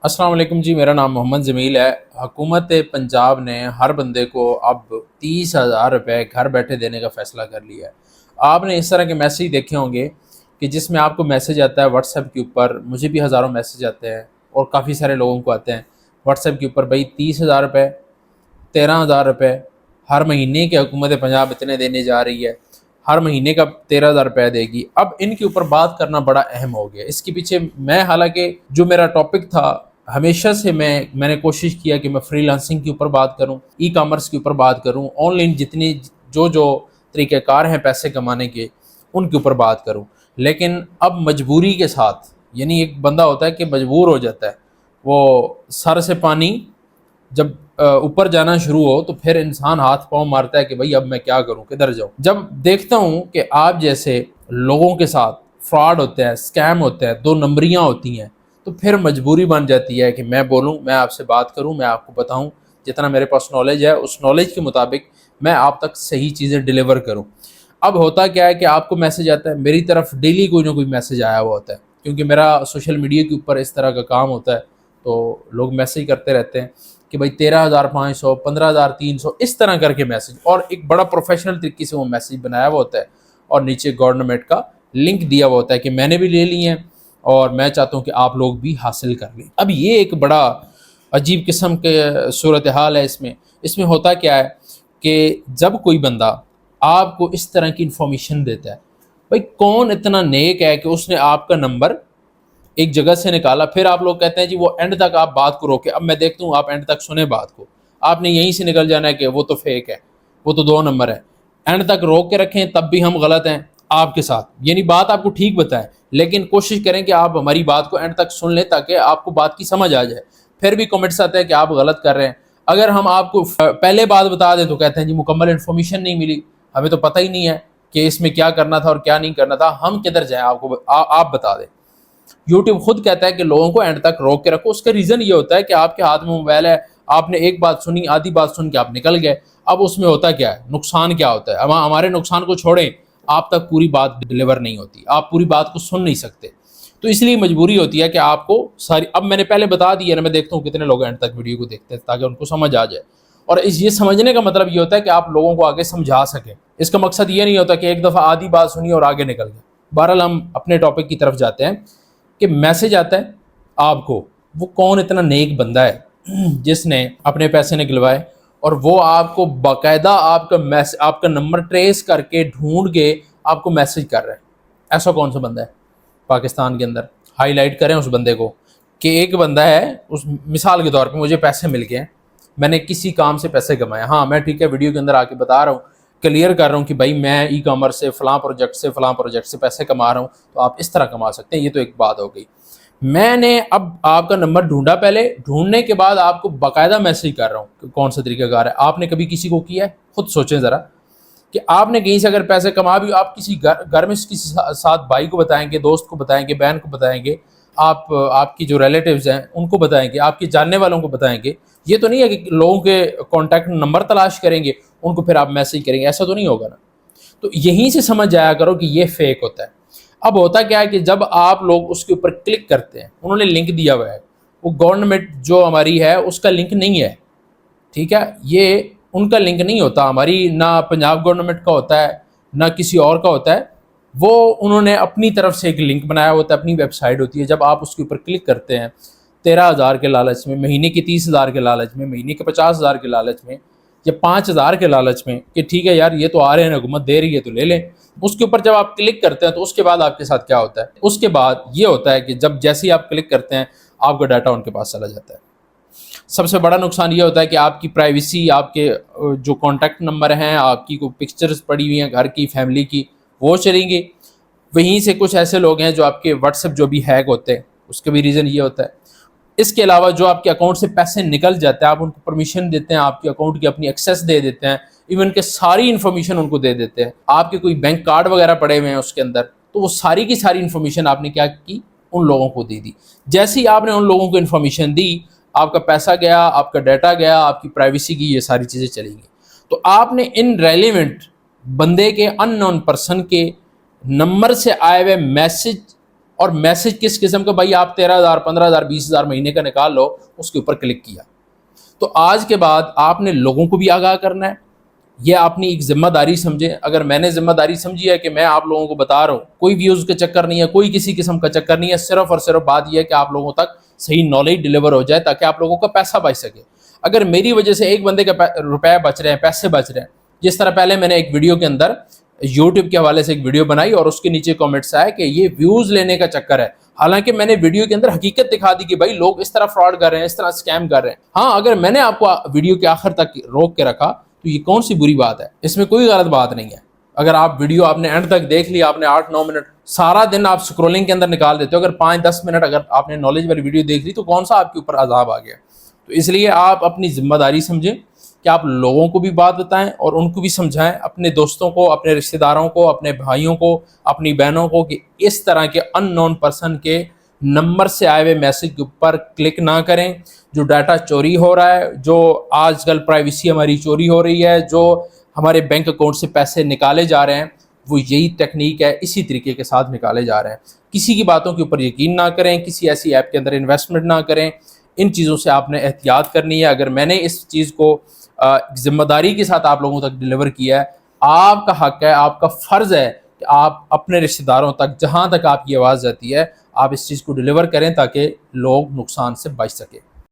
अस्सलाम वालेकुम जी, मेरा नाम मोहम्मद जमील है। हुकूमत पंजाब ने हर बंदे को अब 30,000 रुपये घर बैठे देने का फ़ैसला कर लिया है। आपने इस तरह के मैसेज देखे होंगे कि जिसमें आपको मैसेज आता है व्हाट्सएप के ऊपर। मुझे भी हज़ारों मैसेज आते हैं और काफ़ी सारे लोगों को आते हैं व्हाट्सएप के ऊपर, भाई 30,000 रुपये, 13,000 रुपये हर महीने के हुकूमत पंजाब इतने देने जा रही है, हर महीने का 13,000 रुपये देगी। अब इनके ऊपर बात करना बड़ा अहम हो गया। इसके पीछे मैं, हालांकि जो मेरा टॉपिक था, हमेशा से मैंने कोशिश किया कि मैं फ्रीलांसिंग के ऊपर बात करूं, ई कॉमर्स के ऊपर बात करूं, ऑनलाइन जितनी जो जो तरीक़ेकार हैं पैसे कमाने के, उनके ऊपर बात करूं। लेकिन अब मजबूरी के साथ, यानी एक बंदा होता है कि मजबूर हो जाता है, वो सर से पानी जब ऊपर जाना शुरू हो तो फिर इंसान हाथ पांव मारता है कि भाई अब मैं क्या करूं, किधर जाऊं। जब देखता हूं कि आप जैसे लोगों के साथ फ्रॉड होता है, स्कैम होता है, दो नंबरियां होती हैं, तो फिर मजबूरी बन जाती है कि मैं बोलूं, मैं आपसे बात करूं, मैं आपको बताऊं, जितना मेरे पास नॉलेज है उस नॉलेज के मुताबिक मैं आप तक सही चीज़ें डिलीवर करूं। अब होता क्या है कि आपको मैसेज आता है, मेरी तरफ डेली कोई ना कोई मैसेज आया हुआ होता है, क्योंकि मेरा सोशल मीडिया के ऊपर इस तरह का काम होता है। तो लोग मैसेज करते रहते हैं कि भाई 13,500, 15,300 इस तरह करके मैसेज, और एक बड़ा प्रोफेशनल तरीके से वो मैसेज बनाया हुआ होता है और नीचे गवर्नमेंट का लिंक दिया हुआ होता है कि मैंने भी ले लिए हैं और मैं चाहता हूँ कि आप लोग भी हासिल कर लें। अब ये एक बड़ा अजीब किस्म के सूरत हाल है। इसमें होता क्या है कि जब कोई बंदा आपको इस तरह की इंफॉर्मेशन देता है, भाई कौन इतना नेक है कि उसने आपका नंबर एक जगह से निकाला, फिर आप लोग कहते हैं जी वो एंड तक आप बात को रोके। अब मैं देखता हूँ आप एंड तक सुने बात को, आपने यहीं से निकल जाना है कि वो तो फेक है, वो तो 2 नंबर है। एंड तक रोक के रखें तब भी हम गलत हैं आपके साथ, यानी बात आपको ठीक बताएं, लेकिन कोशिश करें कि आप हमारी बात को एंड तक सुन लें ताकि आपको बात की समझ आ जाए। फिर भी कमेंट्स आते हैं कि आप गलत कर रहे हैं। अगर हम आपको पहले बात बता दें तो कहते हैं जी मुकम्मल इन्फॉर्मेशन नहीं मिली, हमें तो पता ही नहीं है कि इसमें क्या करना था और क्या नहीं करना था, हम किधर जाएं, आप बता दें। यूट्यूब खुद कहता है कि लोगों को एंड तक रोक के रखो। उसका रीज़न ये होता है कि आपके हाथ में मोबाइल है, आपने एक बात सुनी, आधी बात सुन के आप निकल गए। अब उसमें होता क्या है, नुकसान क्या होता है। अब हमारे नुकसान को छोड़ें, आप तक पूरी बात डिलीवर नहीं होती, आप पूरी बात को सुन नहीं सकते। तो इसलिए मजबूरी होती है कि आपको सारी, अब मैंने पहले बता दिया ना, मैं देखता हूँ कितने लोग एंड तक वीडियो को देखते हैं ताकि उनको समझ आ जाए। और ये समझने का मतलब ये होता है कि आप लोगों को आगे समझा सकें। इसका मकसद ये नहीं होता कि एक दफ़ा आधी बात सुनी और आगे निकल गए। बहरहाल हम अपने टॉपिक की तरफ जाते हैं कि मैसेज आता है आपको, वो कौन इतना नेक बंदा है जिसने अपने पैसे निकलवाए और वो आपको बाकायदा आपका नंबर ट्रेस करके ढूंढ के आपको मैसेज कर रहा है। ऐसा कौन सा बंदा है पाकिस्तान के अंदर? हाईलाइट करें उस बंदे को कि एक बंदा है, उस मिसाल के तौर पे मुझे पैसे मिल गए, मैंने किसी काम से पैसे कमाए। हाँ, मैं ठीक है वीडियो के अंदर आके बता रहा हूँ, क्लियर कर रहा हूँ कि भाई मैं ई कॉमर्स से फलां प्रोजेक्ट से पैसे कमा रहा हूँ, तो आप इस तरह कमा सकते हैं। ये तो एक बात हो गई। मैंने अब आपका नंबर ढूंढा, पहले ढूंढने के बाद आपको बाकायदा मैसेज कर रहा हूँ कि कौन सा तरीकाकार है। आपने कभी किसी को किया है? खुद सोचें ज़रा कि आपने कहीं से अगर पैसे कमा भी, आप किसी घर में किसी साथ भाई को बताएंगे, दोस्त को बताएंगे, बहन को बताएंगे, आप आपकी जो रिलेटिव्स हैं उनको बताएंगे, आपके जानने वालों को बताएंगे। ये तो नहीं है कि लोगों के कॉन्टैक्ट नंबर तलाश करेंगे, उनको फिर आप मैसेज करेंगे, ऐसा तो नहीं होगा ना। तो यहीं से समझ जाया करो कि ये फेक होता है। अब होता क्या है कि जब आप लोग उसके ऊपर क्लिक करते हैं, उन्होंने लिंक दिया हुआ है, वो गवर्नमेंट जो हमारी है उसका लिंक नहीं है, ठीक है, ये उनका लिंक नहीं होता, हमारी ना पंजाब गवर्नमेंट का होता है ना किसी और का होता है। वो उन्होंने अपनी तरफ से एक लिंक बनाया होता है, अपनी वेबसाइट होती है। जब आप उसके ऊपर क्लिक करते हैं 13,000 के लालच में, महीने के 30,000 के लालच में, महीने के 50,000 के लालच में, या 5,000 के लालच में कि ठीक है यार ये तो आ रहे हैं, हुकूमत दे रही है तो ले लें, उसके ऊपर जब आप क्लिक करते हैं तो उसके बाद आपके साथ क्या होता है? उसके बाद ये होता है कि जब जैसे ही आप क्लिक करते हैं आपका डाटा उनके पास चला जाता है। सबसे बड़ा नुकसान ये होता है कि आपकी प्राइवेसी, आपके जो कॉन्टैक्ट नंबर हैं, आपकी कोई पिक्चर्स पड़ी हुई हैं घर की, फैमिली की, वो चलेंगी। वहीं से कुछ ऐसे लोग हैं जो आपके व्हाट्सएप जो भी हैक होते हैं, उसका भी रीज़न ये होता है। इसके अलावा जो आपके अकाउंट से पैसे निकल जाते हैं, आप उनको परमिशन देते हैं, आपके अकाउंट की अपनी एक्सेस दे देते हैं, इवन के सारी इन्फॉर्मेशन उनको दे देते हैं। आपके कोई बैंक कार्ड वगैरह पड़े हुए हैं उसके अंदर, तो वो सारी की सारी इन्फॉर्मेशन आपने क्या की, उन लोगों को दे दी। जैसे ही आपने उन लोगों को इन्फॉर्मेशन दी, आपका पैसा गया, आपका डाटा गया, आपकी प्राइवेसी की, ये सारी चीज़ें चलेंगी। तो आपने इन रेलिवेंट बंदे के, अननोन पर्सन के नंबर से आए हुए मैसेज اور میسج کس قسم کا، بھائی آپ 13,000 15,000 20,000 مہینے کا نکال لو، اس کے اوپر کلک کیا۔ تو آج کے بعد آپ نے لوگوں کو بھی آگاہ کرنا ہے، یہ اپنی ایک ذمہ داری سمجھیں۔ اگر میں نے ذمہ داری سمجھی ہے کہ میں آپ لوگوں کو بتا رہا ہوں، کوئی ویوز کا چکر نہیں ہے، کوئی کسی قسم کا چکر نہیں ہے، صرف اور صرف بات یہ ہے کہ آپ لوگوں تک صحیح نالج ڈلیور ہو جائے تاکہ آپ لوگوں کا پیسہ بچ سکے۔ اگر میری وجہ سے ایک بندے کا روپے بچ رہے ہیں، پیسے بچ رہے ہیں، جس طرح پہلے میں نے ایک ویڈیو کے اندر یوٹیوب کے حوالے سے ایک ویڈیو بنائی اور اس کے نیچے کامنٹس آئے کہ یہ ویوز لینے کا چکر ہے، حالانکہ میں نے ویڈیو کے اندر حقیقت دکھا دی کہ بھائی لوگ اس طرح فراڈ کر رہے ہیں، اس طرح اسکیم کر رہے ہیں۔ ہاں، اگر میں نے آپ کو ویڈیو کے آخر تک روک کے رکھا تو یہ کون سی بری بات ہے؟ اس میں کوئی غلط بات نہیں ہے۔ اگر آپ ویڈیو آپ نے اینڈ تک دیکھ لی، آپ نے 8-9 منٹ، سارا دن آپ سکرولنگ کے اندر نکال دیتے ہو، اگر 5-10 منٹ اگر آپ نے نالج والی ویڈیو دیکھ لی تو کون سا آپ کے اوپر عذاب آ گیا؟ تو اس لیے آپ اپنی ذمہ داری سمجھیں کہ آپ لوگوں کو بھی بات بتائیں اور ان کو بھی سمجھائیں، اپنے دوستوں کو، اپنے رشتہ داروں کو، اپنے بھائیوں کو، اپنی بہنوں کو، کہ اس طرح کے ان نون پرسن کے نمبر سے آئے ہوئے میسج کے اوپر کلک نہ کریں۔ جو ڈاٹا چوری ہو رہا ہے، جو آج کل پرائیویسی ہماری چوری ہو رہی ہے، جو ہمارے بینک اکاؤنٹ سے پیسے نکالے جا رہے ہیں، وہ یہی ٹیکنیک ہے، اسی طریقے کے ساتھ نکالے جا رہے ہیں۔ کسی کی باتوں کے اوپر یقین نہ کریں، کسی ایسی ایپ کے اندر انویسٹمنٹ نہ کریں، ان چیزوں سے آپ نے احتیاط کرنی ہے۔ اگر میں نے اس چیز کو ذمہ داری کے ساتھ آپ لوگوں تک ڈلیور کیا ہے، آپ کا حق ہے، آپ کا فرض ہے کہ آپ اپنے رشتہ داروں تک، جہاں تک آپ کی آواز جاتی ہے، آپ اس چیز کو ڈلیور کریں تاکہ لوگ نقصان سے بچ سکیں۔